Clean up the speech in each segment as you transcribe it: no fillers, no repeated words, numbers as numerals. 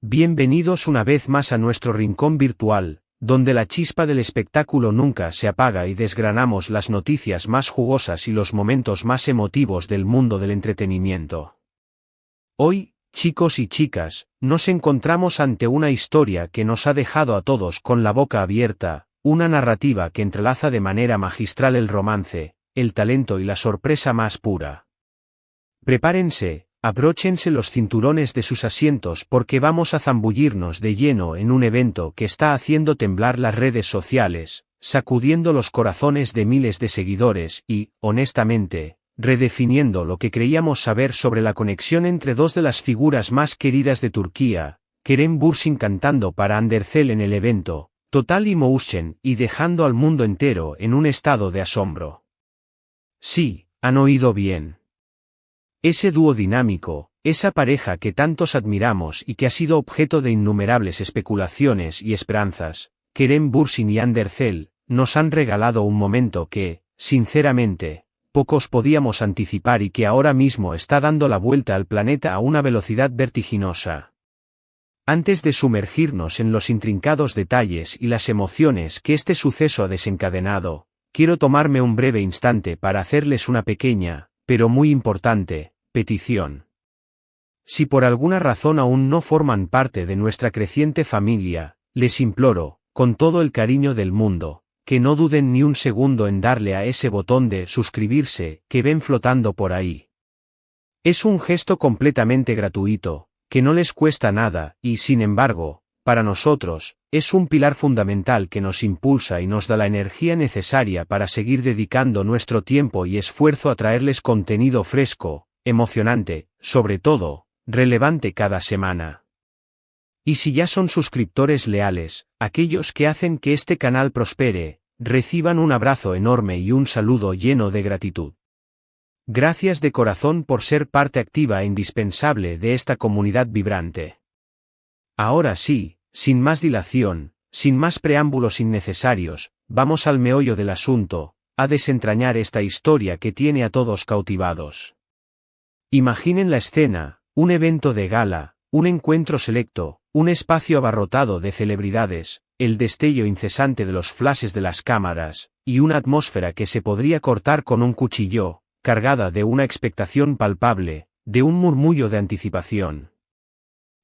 Bienvenidos una vez más a nuestro rincón virtual, donde la chispa del espectáculo nunca se apaga y desgranamos las noticias más jugosas y los momentos más emotivos del mundo del entretenimiento. Hoy, chicos y chicas, nos encontramos ante una historia que nos ha dejado a todos con la boca abierta, una narrativa que entrelaza de manera magistral el romance, el talento y la sorpresa más pura. Prepárense. Abróchense los cinturones de sus asientos porque vamos a zambullirnos de lleno en un evento que está haciendo temblar las redes sociales, sacudiendo los corazones de miles de seguidores y, honestamente, redefiniendo lo que creíamos saber sobre la conexión entre dos de las figuras más queridas de Turquía, Kerem Bürsin cantando para Andercel en el evento, Total Emotion y dejando al mundo entero en un estado de asombro. Sí, han oído bien. Ese dúo dinámico, esa pareja que tantos admiramos y que ha sido objeto de innumerables especulaciones y esperanzas, Kerem Bürsin y Andercel, nos han regalado un momento que, sinceramente, pocos podíamos anticipar y que ahora mismo está dando la vuelta al planeta a una velocidad vertiginosa. Antes de sumergirnos en los intrincados detalles y las emociones que este suceso ha desencadenado, quiero tomarme un breve instante para hacerles una pequeña, pero muy importante, petición. Si por alguna razón aún no forman parte de nuestra creciente familia, les imploro, con todo el cariño del mundo, que no duden ni un segundo en darle a ese botón de suscribirse que ven flotando por ahí. Es un gesto completamente gratuito, que no les cuesta nada y, sin embargo, para nosotros, es un pilar fundamental que nos impulsa y nos da la energía necesaria para seguir dedicando nuestro tiempo y esfuerzo a traerles contenido fresco, emocionante, sobre todo, relevante cada semana. Y si ya son suscriptores leales, aquellos que hacen que este canal prospere, reciban un abrazo enorme y un saludo lleno de gratitud. Gracias de corazón por ser parte activa e indispensable de esta comunidad vibrante. Ahora sí, sin más dilación, sin más preámbulos innecesarios, vamos al meollo del asunto, a desentrañar esta historia que tiene a todos cautivados. Imaginen la escena, un evento de gala, un encuentro selecto, un espacio abarrotado de celebridades, el destello incesante de los flashes de las cámaras, y una atmósfera que se podría cortar con un cuchillo, cargada de una expectación palpable, de un murmullo de anticipación.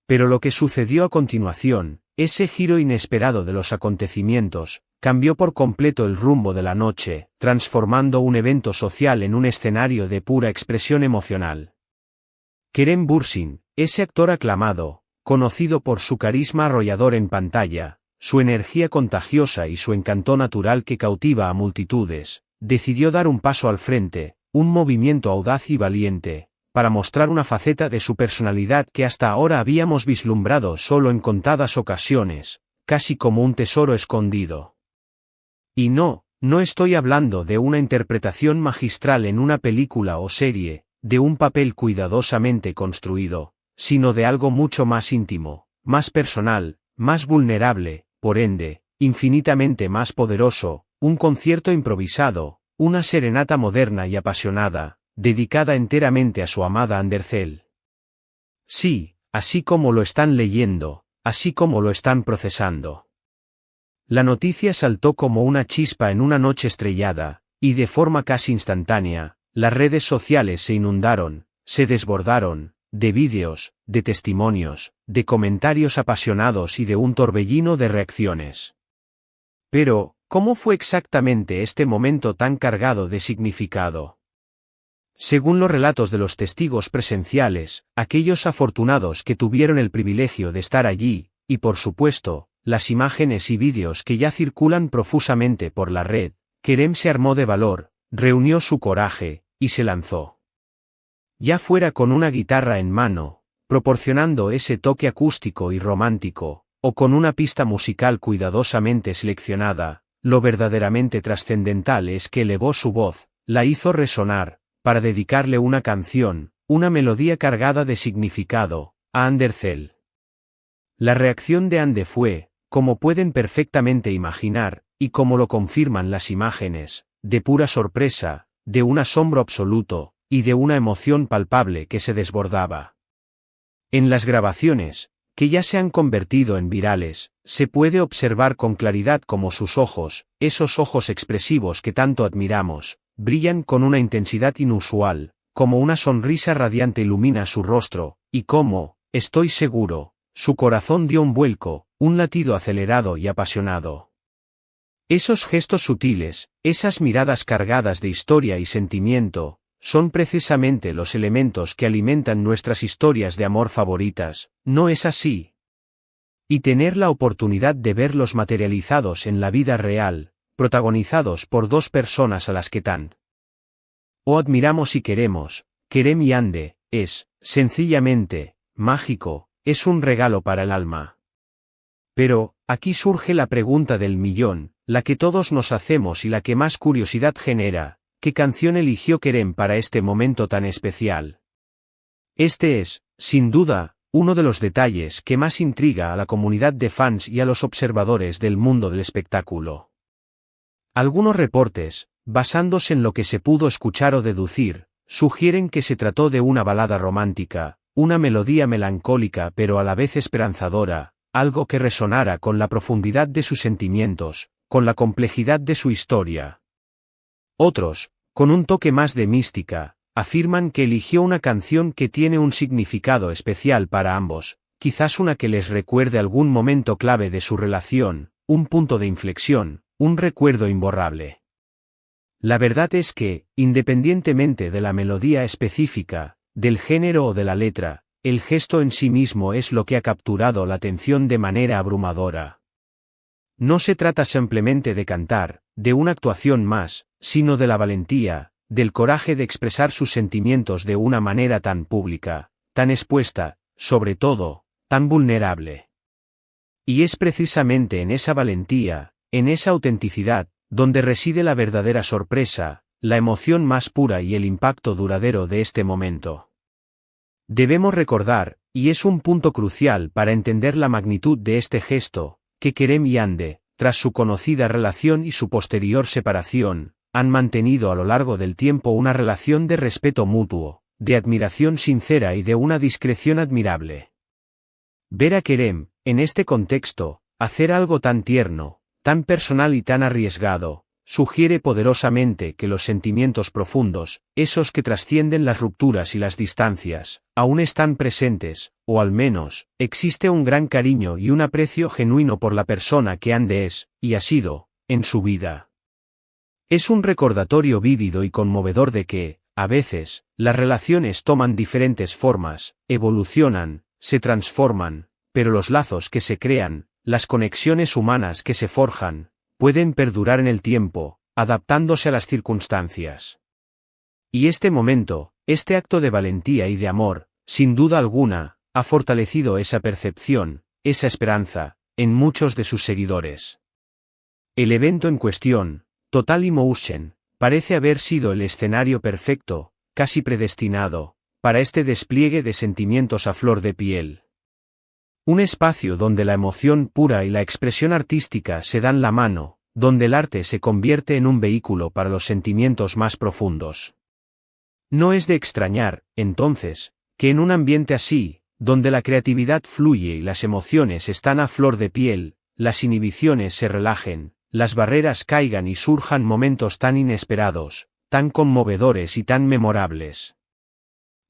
Pero lo que sucedió a continuación, ese giro inesperado de los acontecimientos, cambió por completo el rumbo de la noche, transformando un evento social en un escenario de pura expresión emocional. Kerem Bürsin, ese actor aclamado, conocido por su carisma arrollador en pantalla, su energía contagiosa y su encanto natural que cautiva a multitudes, decidió dar un paso al frente, un movimiento audaz y valiente, para mostrar una faceta de su personalidad que hasta ahora habíamos vislumbrado solo en contadas ocasiones, casi como un tesoro escondido. Y no estoy hablando de una interpretación magistral en una película o serie, de un papel cuidadosamente construido, sino de algo mucho más íntimo, más personal, más vulnerable, por ende, infinitamente más poderoso, un concierto improvisado, una serenata moderna y apasionada, dedicada enteramente a su amada Andercel. Sí, así como lo están leyendo, así como lo están procesando. La noticia saltó como una chispa en una noche estrellada, y de forma casi instantánea, las redes sociales se inundaron, se desbordaron, de vídeos, de testimonios, de comentarios apasionados y de un torbellino de reacciones. Pero, ¿cómo fue exactamente este momento tan cargado de significado? Según los relatos de los testigos presenciales, aquellos afortunados que tuvieron el privilegio de estar allí, y por supuesto, las imágenes y vídeos que ya circulan profusamente por la red, Kerem se armó de valor, reunió su coraje, y se lanzó. Ya fuera con una guitarra en mano, proporcionando ese toque acústico y romántico, o con una pista musical cuidadosamente seleccionada, lo verdaderamente trascendental es que elevó su voz, la hizo resonar, para dedicarle una canción, una melodía cargada de significado, a Andercel. La reacción de Ande fue, como pueden perfectamente imaginar, y como lo confirman las imágenes, de pura sorpresa, de un asombro absoluto, y de una emoción palpable que se desbordaba. En las grabaciones, que ya se han convertido en virales, se puede observar con claridad cómo sus ojos, esos ojos expresivos que tanto admiramos, brillan con una intensidad inusual, como una sonrisa radiante ilumina su rostro, y cómo, estoy seguro, su corazón dio un vuelco, un latido acelerado y apasionado. Esos gestos sutiles, esas miradas cargadas de historia y sentimiento, son precisamente los elementos que alimentan nuestras historias de amor favoritas, ¿no es así? Y tener la oportunidad de verlos materializados en la vida real, protagonizados por dos personas a las que tan admiramos y queremos, Kerem y Ande, es, sencillamente, mágico, es un regalo para el alma. Pero, aquí surge la pregunta del millón, la que todos nos hacemos y la que más curiosidad genera, ¿qué canción eligió Kerem para este momento tan especial? Este es, sin duda, uno de los detalles que más intriga a la comunidad de fans y a los observadores del mundo del espectáculo. Algunos reportes, basándose en lo que se pudo escuchar o deducir, sugieren que se trató de una balada romántica, una melodía melancólica pero a la vez esperanzadora, algo que resonara con la profundidad de sus sentimientos, con la complejidad de su historia. Otros, con un toque más de mística, afirman que eligió una canción que tiene un significado especial para ambos, quizás una que les recuerde algún momento clave de su relación, un punto de inflexión, un recuerdo imborrable. La verdad es que, independientemente de la melodía específica, del género o de la letra, el gesto en sí mismo es lo que ha capturado la atención de manera abrumadora. No se trata simplemente de cantar, de una actuación más, sino de la valentía, del coraje de expresar sus sentimientos de una manera tan pública, tan expuesta, sobre todo, tan vulnerable. Y es precisamente en esa valentía, en esa autenticidad, donde reside la verdadera sorpresa, la emoción más pura y el impacto duradero de este momento. Debemos recordar, y es un punto crucial para entender la magnitud de este gesto, que Kerem y Ande, tras su conocida relación y su posterior separación, han mantenido a lo largo del tiempo una relación de respeto mutuo, de admiración sincera y de una discreción admirable. Ver a Kerem, en este contexto, hacer algo tan tierno, tan personal y tan arriesgado, sugiere poderosamente que los sentimientos profundos, esos que trascienden las rupturas y las distancias, aún están presentes, o al menos, existe un gran cariño y un aprecio genuino por la persona que Ande es, y ha sido, en su vida. Es un recordatorio vívido y conmovedor de que, a veces, las relaciones toman diferentes formas, evolucionan, se transforman, pero los lazos que se crean, las conexiones humanas que se forjan, pueden perdurar en el tiempo, adaptándose a las circunstancias. Y este momento, este acto de valentía y de amor, sin duda alguna, ha fortalecido esa percepción, esa esperanza, en muchos de sus seguidores. El evento en cuestión, Total Emotion, parece haber sido el escenario perfecto, casi predestinado, para este despliegue de sentimientos a flor de piel. Un espacio donde la emoción pura y la expresión artística se dan la mano, donde el arte se convierte en un vehículo para los sentimientos más profundos. No es de extrañar, entonces, que en un ambiente así, donde la creatividad fluye y las emociones están a flor de piel, las inhibiciones se relajen, las barreras caigan y surjan momentos tan inesperados, tan conmovedores y tan memorables.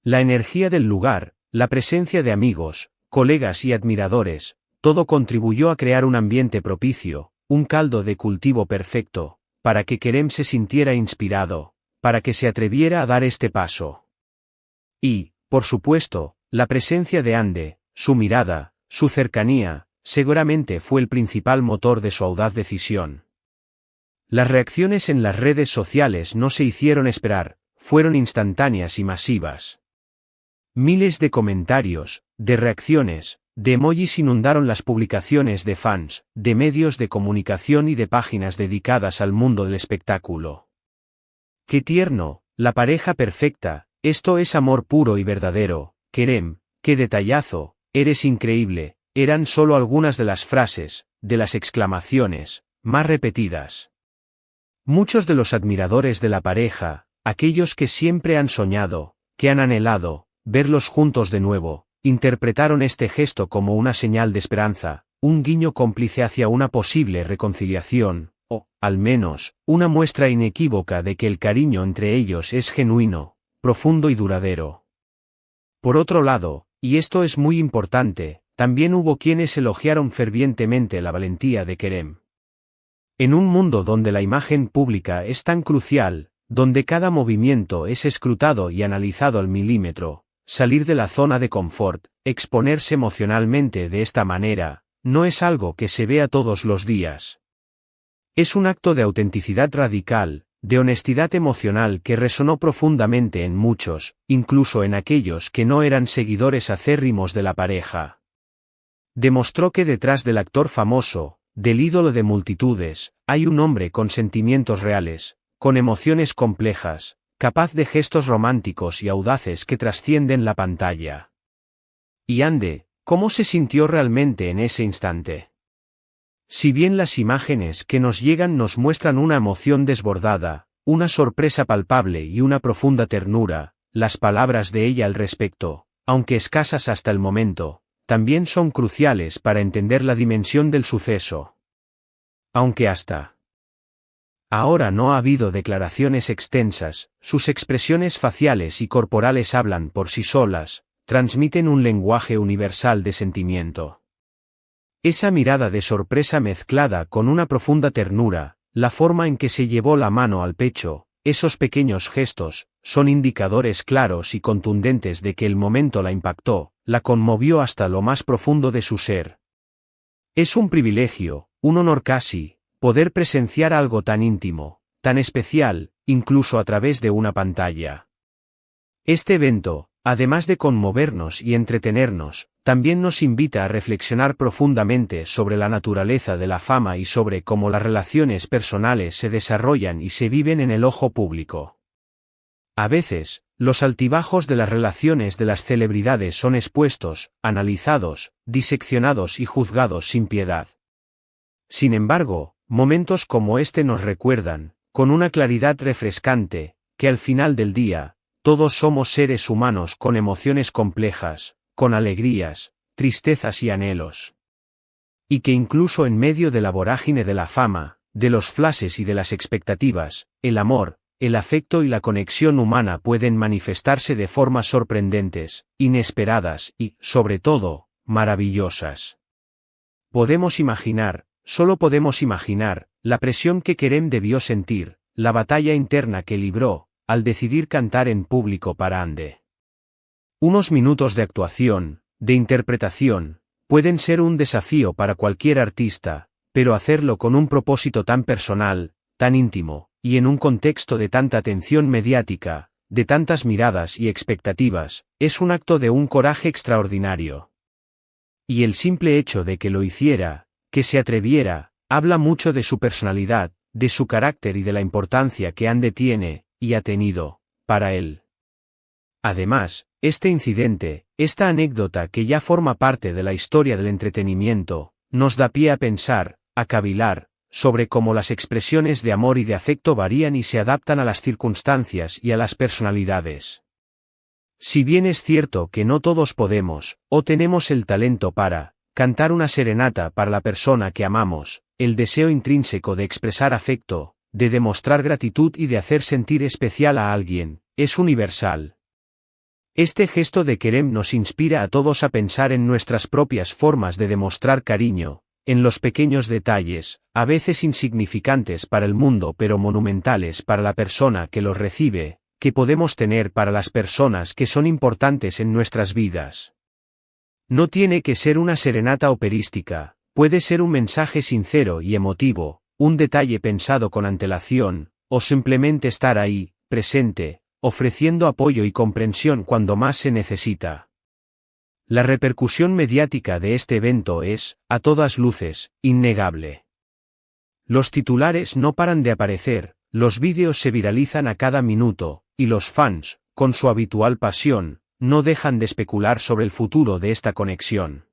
La energía del lugar, la presencia de amigos, colegas y admiradores, todo contribuyó a crear un ambiente propicio, un caldo de cultivo perfecto, para que Kerem se sintiera inspirado, para que se atreviera a dar este paso. Y, por supuesto, la presencia de Ande, su mirada, su cercanía, seguramente fue el principal motor de su audaz decisión. Las reacciones en las redes sociales no se hicieron esperar, fueron instantáneas y masivas. Miles de comentarios, de reacciones, de emojis inundaron las publicaciones de fans, de medios de comunicación y de páginas dedicadas al mundo del espectáculo. ¡Qué tierno! La pareja perfecta, esto es amor puro y verdadero, Kerem, qué detallazo, eres increíble, eran solo algunas de las frases, de las exclamaciones, más repetidas. Muchos de los admiradores de la pareja, aquellos que siempre han soñado, que han anhelado, verlos juntos de nuevo, interpretaron este gesto como una señal de esperanza, un guiño cómplice hacia una posible reconciliación, o, al menos, una muestra inequívoca de que el cariño entre ellos es genuino, profundo y duradero. Por otro lado, y esto es muy importante, también hubo quienes elogiaron fervientemente la valentía de Kerem. En un mundo donde la imagen pública es tan crucial, donde cada movimiento es escrutado y analizado al milímetro, salir de la zona de confort, exponerse emocionalmente de esta manera, no es algo que se vea todos los días. Es un acto de autenticidad radical, de honestidad emocional que resonó profundamente en muchos, incluso en aquellos que no eran seguidores acérrimos de la pareja. Demostró que detrás del actor famoso, del ídolo de multitudes, hay un hombre con sentimientos reales, con emociones complejas, capaz de gestos románticos y audaces que trascienden la pantalla. Y ande, ¿cómo se sintió realmente en ese instante? Si bien las imágenes que nos llegan nos muestran una emoción desbordada, una sorpresa palpable y una profunda ternura, las palabras de ella al respecto, aunque escasas hasta el momento, también son cruciales para entender la dimensión del suceso. Aunque hasta ahora no ha habido declaraciones extensas, sus expresiones faciales y corporales hablan por sí solas, transmiten un lenguaje universal de sentimiento. Esa mirada de sorpresa mezclada con una profunda ternura, la forma en que se llevó la mano al pecho, esos pequeños gestos, son indicadores claros y contundentes de que el momento la impactó, la conmovió hasta lo más profundo de su ser. Es un privilegio, un honor casi, poder presenciar algo tan íntimo, tan especial, incluso a través de una pantalla. Este evento, además de conmovernos y entretenernos, también nos invita a reflexionar profundamente sobre la naturaleza de la fama y sobre cómo las relaciones personales se desarrollan y se viven en el ojo público. A veces, los altibajos de las relaciones de las celebridades son expuestos, analizados, diseccionados y juzgados sin piedad. Sin embargo, momentos como este nos recuerdan, con una claridad refrescante, que al final del día, todos somos seres humanos con emociones complejas, con alegrías, tristezas y anhelos. Y que incluso en medio de la vorágine de la fama, de los flashes y de las expectativas, el amor, el afecto y la conexión humana pueden manifestarse de formas sorprendentes, inesperadas y, sobre todo, maravillosas. Podemos imaginar, solo podemos imaginar, la presión que Kerem debió sentir, la batalla interna que libró, al decidir cantar en público para Ande. Unos minutos de actuación, de interpretación, pueden ser un desafío para cualquier artista, pero hacerlo con un propósito tan personal, tan íntimo, y en un contexto de tanta atención mediática, de tantas miradas y expectativas, es un acto de un coraje extraordinario. Y el simple hecho de que lo hiciera, que se atreviera, habla mucho de su personalidad, de su carácter y de la importancia que Ande tiene, y ha tenido, para él. Además, este incidente, esta anécdota que ya forma parte de la historia del entretenimiento, nos da pie a pensar, a cavilar, sobre cómo las expresiones de amor y de afecto varían y se adaptan a las circunstancias y a las personalidades. Si bien es cierto que no todos podemos, o tenemos el talento para, cantar una serenata para la persona que amamos, el deseo intrínseco de expresar afecto, de demostrar gratitud y de hacer sentir especial a alguien, es universal. Este gesto de Kerem nos inspira a todos a pensar en nuestras propias formas de demostrar cariño, en los pequeños detalles, a veces insignificantes para el mundo pero monumentales para la persona que los recibe, que podemos tener para las personas que son importantes en nuestras vidas. No tiene que ser una serenata operística, puede ser un mensaje sincero y emotivo, un detalle pensado con antelación, o simplemente estar ahí, presente, ofreciendo apoyo y comprensión cuando más se necesita. La repercusión mediática de este evento es, a todas luces, innegable. Los titulares no paran de aparecer, los vídeos se viralizan a cada minuto, y los fans, con su habitual pasión, no dejan de especular sobre el futuro de esta conexión.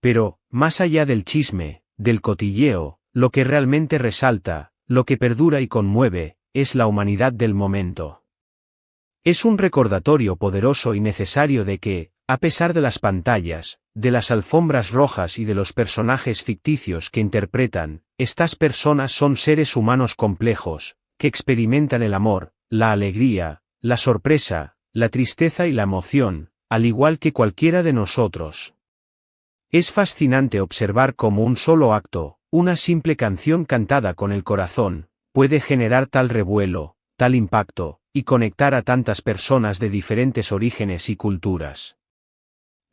Pero, más allá del chisme, del cotilleo, lo que realmente resalta, lo que perdura y conmueve, es la humanidad del momento. Es un recordatorio poderoso y necesario de que, A pesar de las pantallas, de las alfombras rojas y de los personajes ficticios que interpretan, estas personas son seres humanos complejos, que experimentan el amor, la alegría, la sorpresa, la tristeza y la emoción, al igual que cualquiera de nosotros. Es fascinante observar cómo un solo acto, una simple canción cantada con el corazón, puede generar tal revuelo, tal impacto, y conectar a tantas personas de diferentes orígenes y culturas.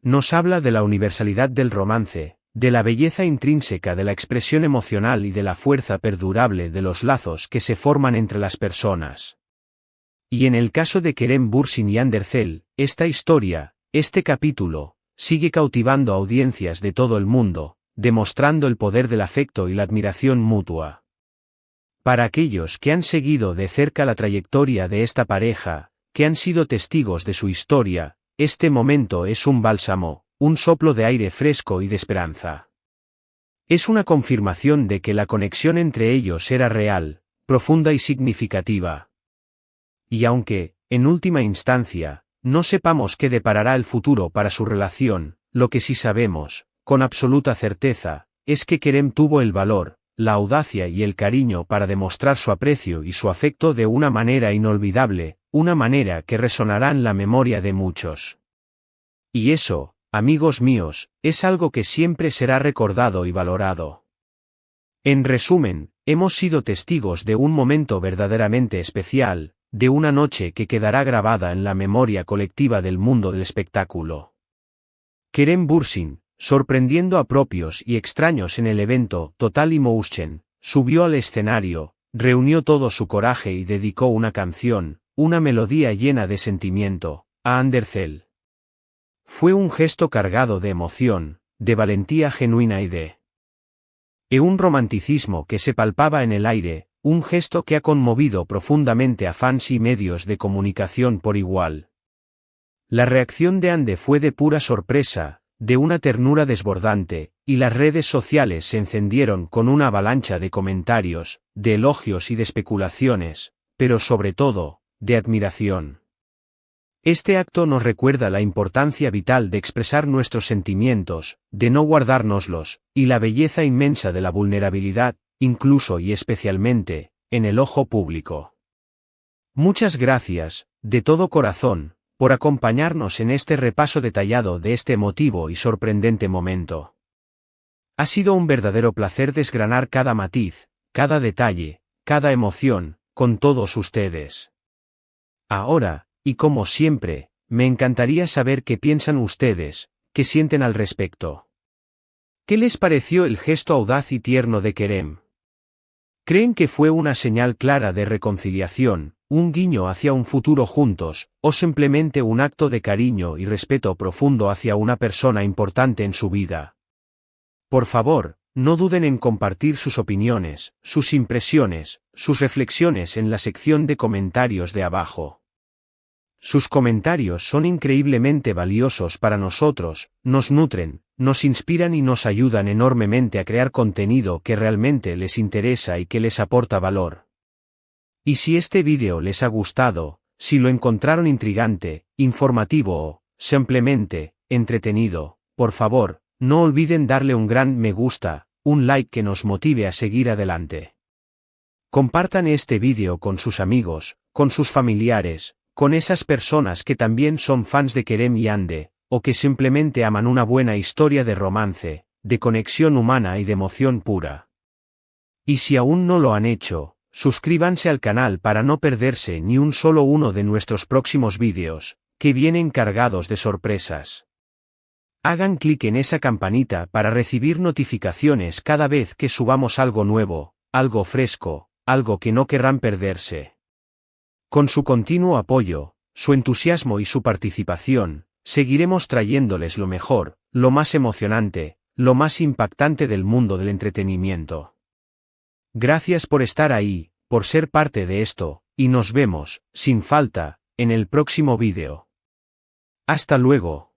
Nos habla de la universalidad del romance, de la belleza intrínseca de la expresión emocional y de la fuerza perdurable de los lazos que se forman entre las personas. Y en el caso de Kerem Bürsin y Hande Erçel, esta historia, este capítulo, sigue cautivando a audiencias de todo el mundo, demostrando el poder del afecto y la admiración mutua. Para aquellos que han seguido de cerca la trayectoria de esta pareja, que han sido testigos de su historia, este momento es un bálsamo, un soplo de aire fresco y de esperanza. Es una confirmación de que la conexión entre ellos era real, profunda y significativa. Y aunque, en última instancia, no sepamos qué deparará el futuro para su relación, lo que sí sabemos, con absoluta certeza, es que Kerem tuvo el valor, la audacia y el cariño para demostrar su aprecio y su afecto de una manera inolvidable, una manera que resonará en la memoria de muchos. Y eso, amigos míos, es algo que siempre será recordado y valorado. En resumen, hemos sido testigos de un momento verdaderamente especial, de una noche que quedará grabada en la memoria colectiva del mundo del espectáculo. Kerem Bürsin, sorprendiendo a propios y extraños en el evento Total Emotion, subió al escenario, reunió todo su coraje y dedicó una canción, una melodía llena de sentimiento, a Hande Erçel. Fue un gesto cargado de emoción, de valentía genuina y de un romanticismo que se palpaba en el aire, un gesto que ha conmovido profundamente a fans y medios de comunicación por igual. La reacción de Hande fue de pura sorpresa, de una ternura desbordante, y las redes sociales se encendieron con una avalancha de comentarios, de elogios y de especulaciones, pero sobre todo, de admiración. Este acto nos recuerda la importancia vital de expresar nuestros sentimientos, de no guardárnoslos, y la belleza inmensa de la vulnerabilidad, incluso y especialmente, en el ojo público. Muchas gracias, de todo corazón, por acompañarnos en este repaso detallado de este emotivo y sorprendente momento. Ha sido un verdadero placer desgranar cada matiz, cada detalle, cada emoción, con todos ustedes. Ahora, y como siempre, me encantaría saber qué piensan ustedes, qué sienten al respecto. ¿Qué les pareció el gesto audaz y tierno de Kerem? ¿Creen que fue una señal clara de reconciliación, un guiño hacia un futuro juntos, o simplemente un acto de cariño y respeto profundo hacia una persona importante en su vida? Por favor, no duden en compartir sus opiniones, sus impresiones, sus reflexiones en la sección de comentarios de abajo. Sus comentarios son increíblemente valiosos para nosotros, nos nutren, nos inspiran y nos ayudan enormemente a crear contenido que realmente les interesa y que les aporta valor. Y si este vídeo les ha gustado, si lo encontraron intrigante, informativo o, simplemente, entretenido, por favor, no olviden darle un gran me gusta, un like que nos motive a seguir adelante. Compartan este vídeo con sus amigos, con sus familiares, con esas personas que también son fans de Kerem y Hande, o que simplemente aman una buena historia de romance, de conexión humana y de emoción pura. Y si aún no lo han hecho, suscríbanse al canal para no perderse ni un solo uno de nuestros próximos vídeos, que vienen cargados de sorpresas. Hagan clic en esa campanita para recibir notificaciones cada vez que subamos algo nuevo, algo fresco, algo que no querrán perderse. Con su continuo apoyo, su entusiasmo y su participación, seguiremos trayéndoles lo mejor, lo más emocionante, lo más impactante del mundo del entretenimiento. Gracias por estar ahí, por ser parte de esto, y nos vemos, sin falta, en el próximo vídeo. Hasta luego.